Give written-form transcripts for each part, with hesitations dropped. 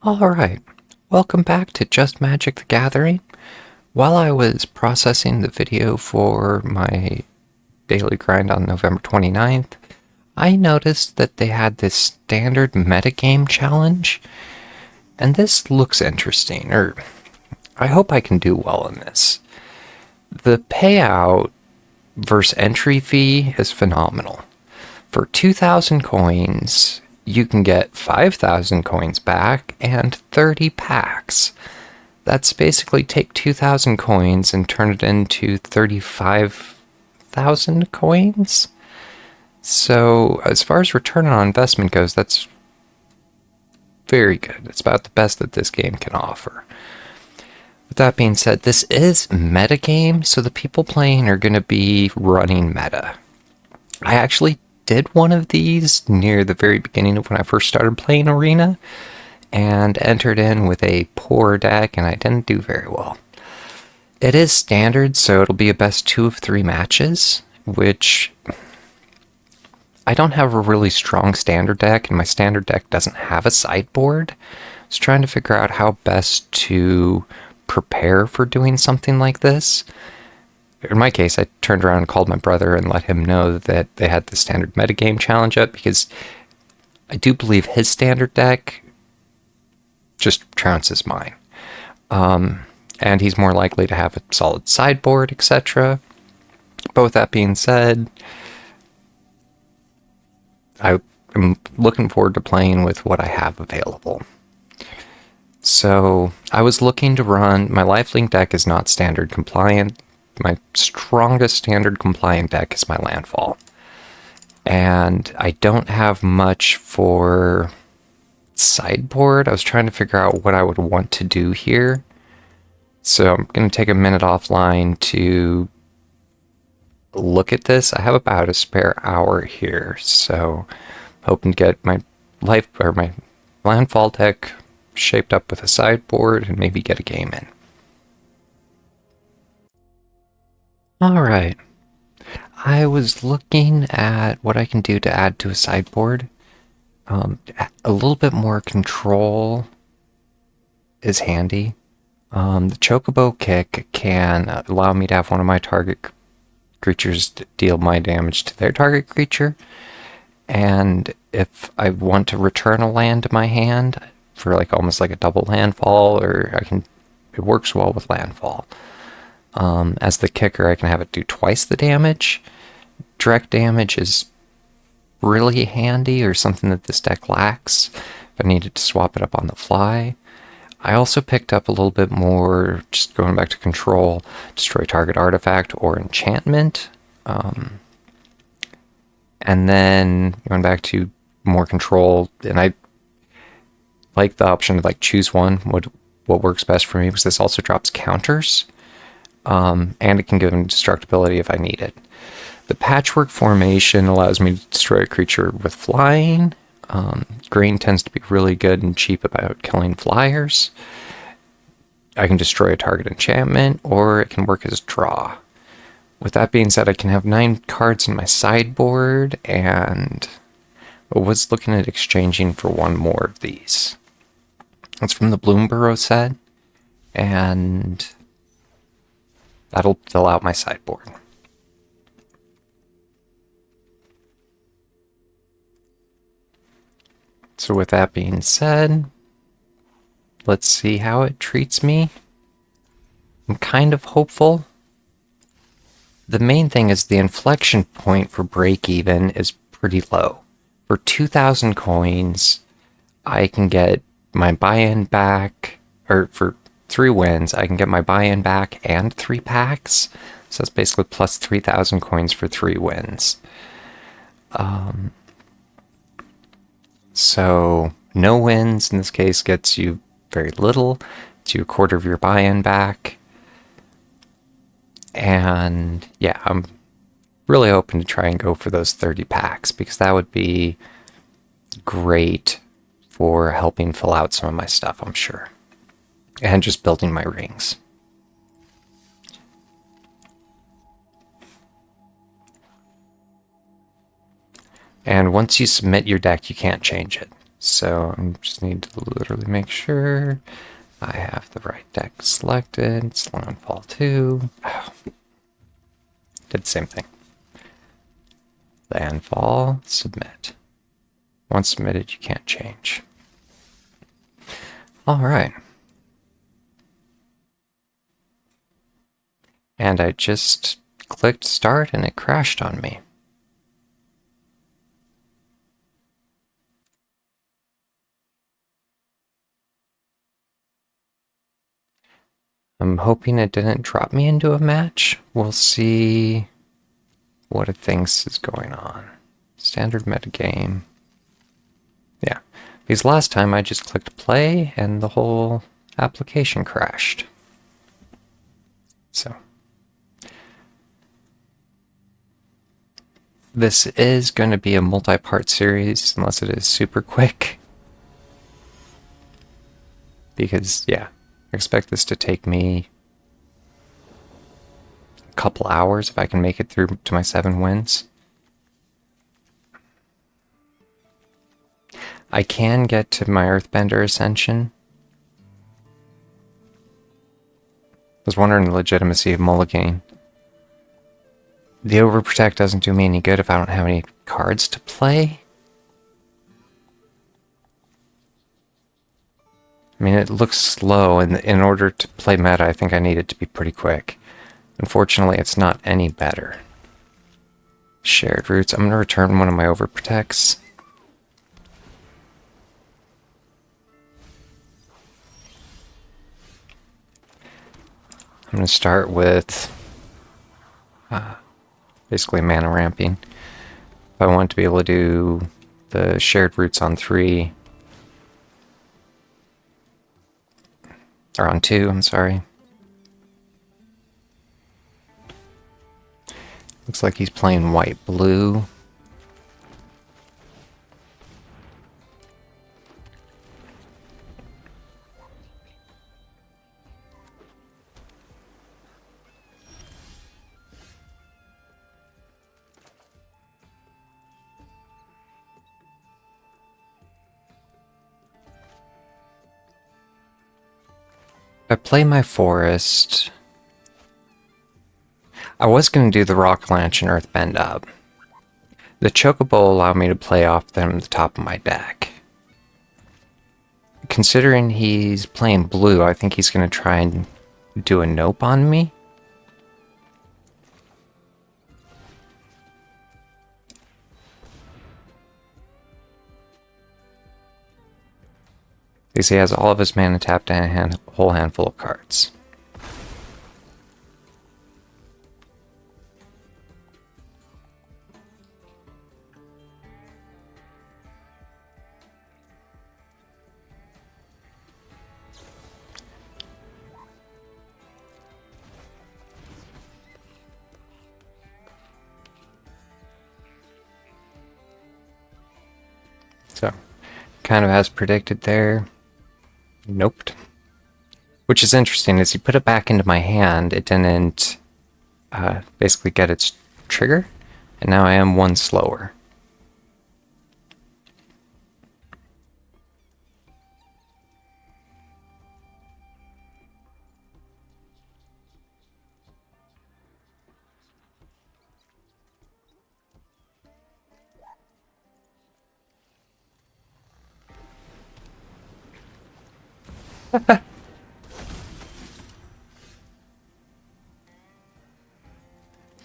Alright, welcome back to Just Magic the Gathering. While I was processing the video for my daily grind on November 29th, I noticed that they had this standard metagame challenge, and this looks interesting, or I hope I can do well in this. The payout versus entry fee is phenomenal. For 2,000 coins, you can get 5,000 coins back and 30 packs. That's basically take 2,000 coins and turn it into 35,000 coins. So as far as return on investment goes, that's very good. It's about the best that this game can offer. With that being said, this is metagame, so the people playing are going to be running meta. I actually did one of these near the very beginning of when I first started playing Arena and entered in with a poor deck, and I didn't do very well. It is standard, so it'll be a best 2 of 3 matches, which I don't have a really strong standard deck, and my standard deck doesn't have a sideboard. I was trying to figure out how best to prepare for doing something like this. In my case, I turned around and called my brother and let him know that they had the standard metagame challenge up, because I do believe his standard deck just trounces mine. And he's more likely to have a solid sideboard, etc. But with that being said, I'm looking forward to playing with what I have available. So I was looking to run, my lifelink deck is not standard compliant. My strongest standard compliant deck is my landfall. And I don't have much for sideboard. I was trying to figure out what I would want to do here. So I'm going to take a minute offline to look at this. I have about a spare hour here, so hoping to get my my landfall deck shaped up with a sideboard and maybe get a game in. Alright, I was looking at what I can do to add to a sideboard. A little bit more control is handy. The Chocobo Kick can allow me to have one of my target creatures deal my damage to their target creature. And if I want to return a land to my hand for almost like a double landfall, or it works well with landfall. As the kicker, I can have it do twice the damage. Direct damage is really handy, or something that this deck lacks if I needed to swap it up on the fly. I also picked up a little bit more, just going back to control, destroy target artifact or enchantment. And then going back to more control, and I like the option to choose one, what works best for me, because this also drops counters. And it can give indestructibility if I need it. The patchwork formation allows me to destroy a creature with flying. Green tends to be really good and cheap about killing flyers. I can destroy a target enchantment, or it can work as draw. With that being said, I can have 9 cards in my sideboard, and I was looking at exchanging for one more of these. It's from the Bloomburrow set, and that'll fill out my sideboard. So with that being said, let's see how it treats me. I'm kind of hopeful. The main thing is the inflection point for break even is pretty low. For 2,000 coins, I can get my buy-in back, or for 3 wins, I can get my buy-in back and 3 packs. So that's basically plus 3,000 coins for 3 wins. So no wins in this case gets you very little. It's you a quarter of your buy-in back. And yeah, I'm really hoping to try and go for those 30 packs, because that would be great for helping fill out some of my stuff, I'm sure. And just building my rings. And once you submit your deck, you can't change it. So I just need to literally make sure I have the right deck selected. It's landfall 2. Oh, did the same thing. Landfall, submit. Once submitted, you can't change. All right. And I just clicked start and it crashed on me. I'm hoping it didn't drop me into a match. We'll see what it thinks is going on. Standard metagame. Yeah, because last time I just clicked play and the whole application crashed. So this is going to be a multi-part series unless it is super quick. Because, yeah, I expect this to take me a couple hours if I can make it through to my 7 wins. I can get to my Earthbender Ascension. I was wondering the legitimacy of mulliganing. The overprotect doesn't do me any good if I don't have any cards to play. I mean, it looks slow, and in order to play meta, I think I need it to be pretty quick. Unfortunately, it's not any better. Shared roots. I'm going to return one of my overprotects. I'm going to start with basically mana ramping. If I want to be able to do the shared roots on 3, or on 2, I'm sorry. Looks like he's playing white-blue. If I play my forest, I was going to do the Rock Lanch and Earthbend up. The Chocobo allowed me to play off them at the top of my deck. Considering he's playing blue, I think he's going to try and do a nope on me. Because he has all of his mana tapped and a whole handful of cards. So, kind of as predicted there. Nope. Which is interesting, as you put it back into my hand, it didn't basically get its trigger, and now I am 1 slower.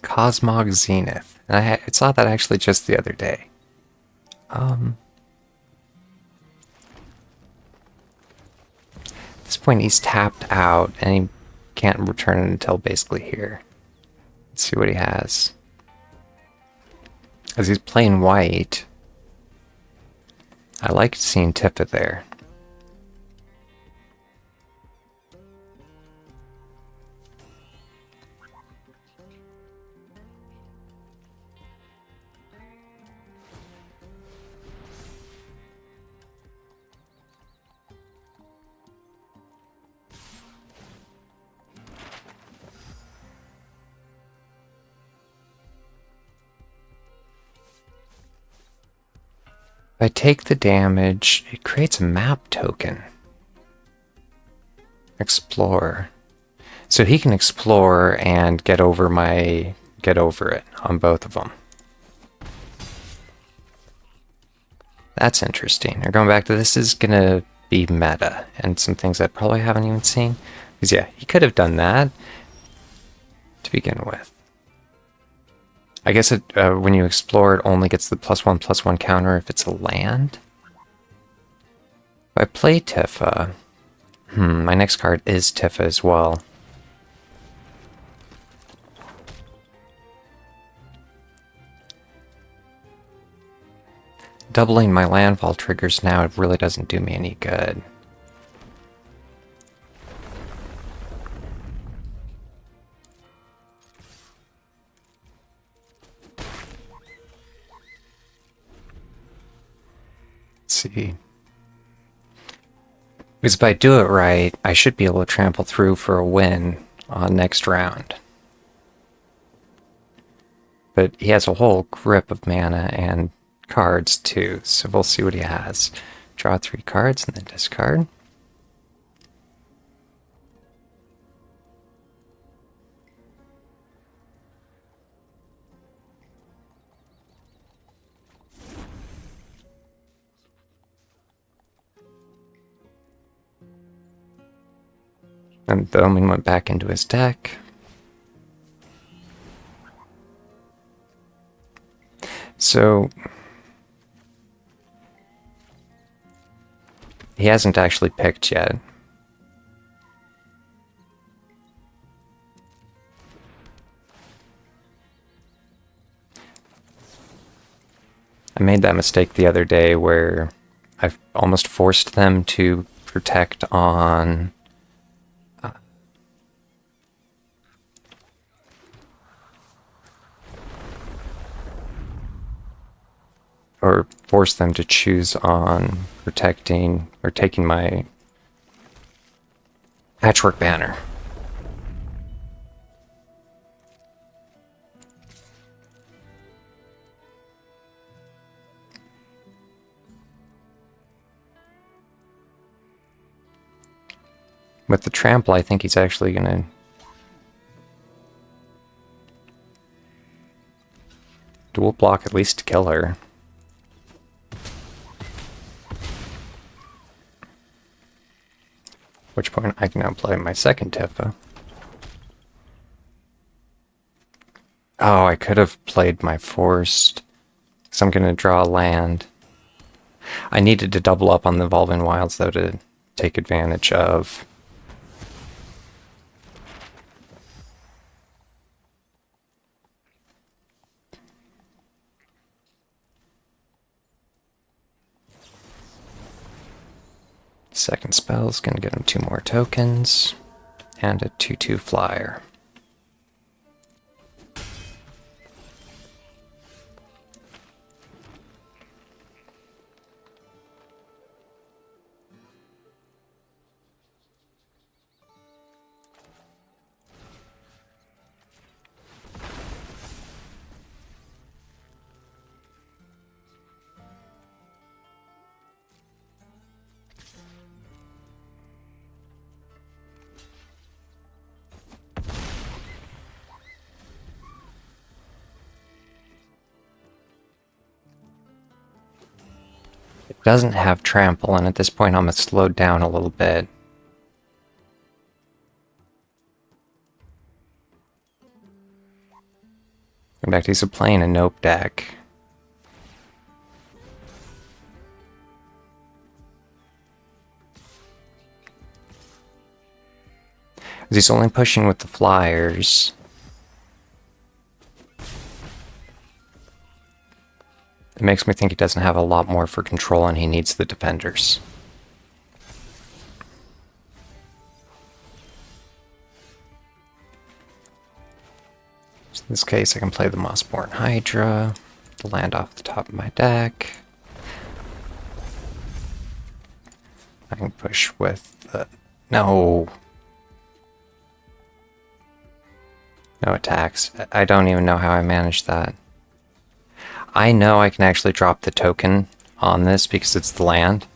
Cosmog Zenith. And I saw that actually just the other day. At this point, he's tapped out, and he can't return it until basically here. Let's see what he has. As he's playing white, I like seeing Tifa there. If I take the damage, it creates a map token. Explore. So he can explore and get over it on both of them. That's interesting. We're going back to this is gonna be meta and some things I probably haven't even seen. Because yeah, he could have done that to begin with. I guess when you explore, it only gets the +1/+1 counter if it's a land. If I play Tifa, my next card is Tifa as well. Doubling my landfall triggers now, it really doesn't do me any good. Let's see. Because if I do it right, I should be able to trample through for a win on next round. But he has a whole grip of mana and cards too, so we'll see what he has. Draw 3 cards and then discard. And the Omen went back into his deck. So he hasn't actually picked yet. I made that mistake the other day where I almost forced them to protect on or force them to choose on protecting or taking my Patchwork Banner. With the trample, I think he's actually gonna dual block at least to kill her. At which point I can now play my second Tifa. Oh, I could have played my forced, because I'm going to draw a land. I needed to double up on the Evolving Wilds, though, to take advantage of second spell is going to get him 2 more tokens and a 2/2 flyer. It doesn't have trample, and at this point I'm going to slow down a little bit. Going back to he's playing a Nope deck. He's only pushing with the flyers. It makes me think he doesn't have a lot more for control and he needs the defenders. So in this case, I can play the Mossborn Hydra, the land off the top of my deck. I can push with the... No attacks. I don't even know how I managed that. I know I can actually drop the token on this because it's the land.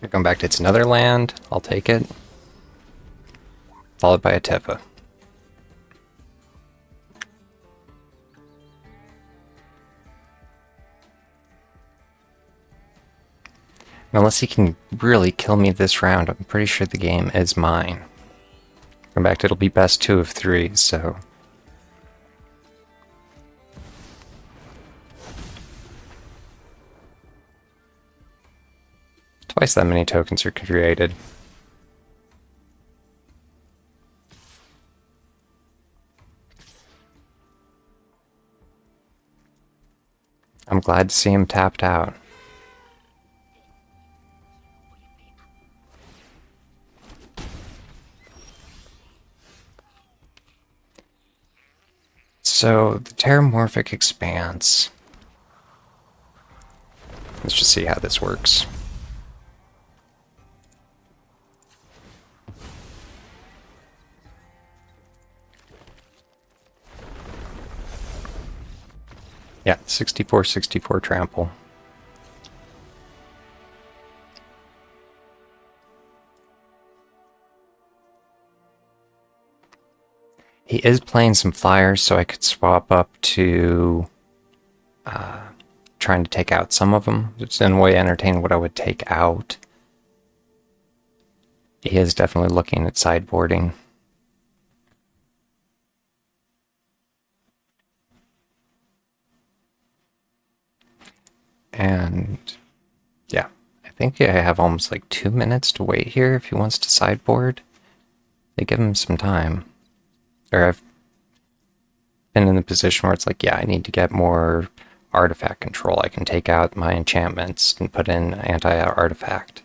We're going back to its another land. I'll take it. Followed by a Tifa. Unless he can really kill me this round, I'm pretty sure the game is mine. In fact, it'll be best 2 of 3, so... Twice that many tokens are created. I'm glad to see him tapped out. So, the Terramorphic Expanse. Let's just see how this works. Yeah, 64-64 trample. He is playing some flyers, so I could swap up to trying to take out some of them. It's in a way entertaining what I would take out. He is definitely looking at sideboarding. And yeah, I think I have almost like 2 minutes to wait here if he wants to sideboard. They give him some time. Or I've been in the position where it's like, yeah, I need to get more artifact control. I can take out my enchantments and put in anti-artifact.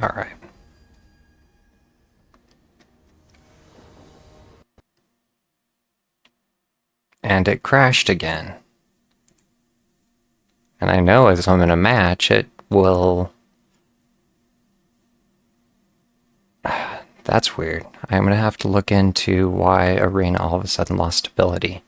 Alright. And it crashed again. And I know as I'm in a match, it will... That's weird. I'm going to have to look into why Arena all of a sudden lost stability.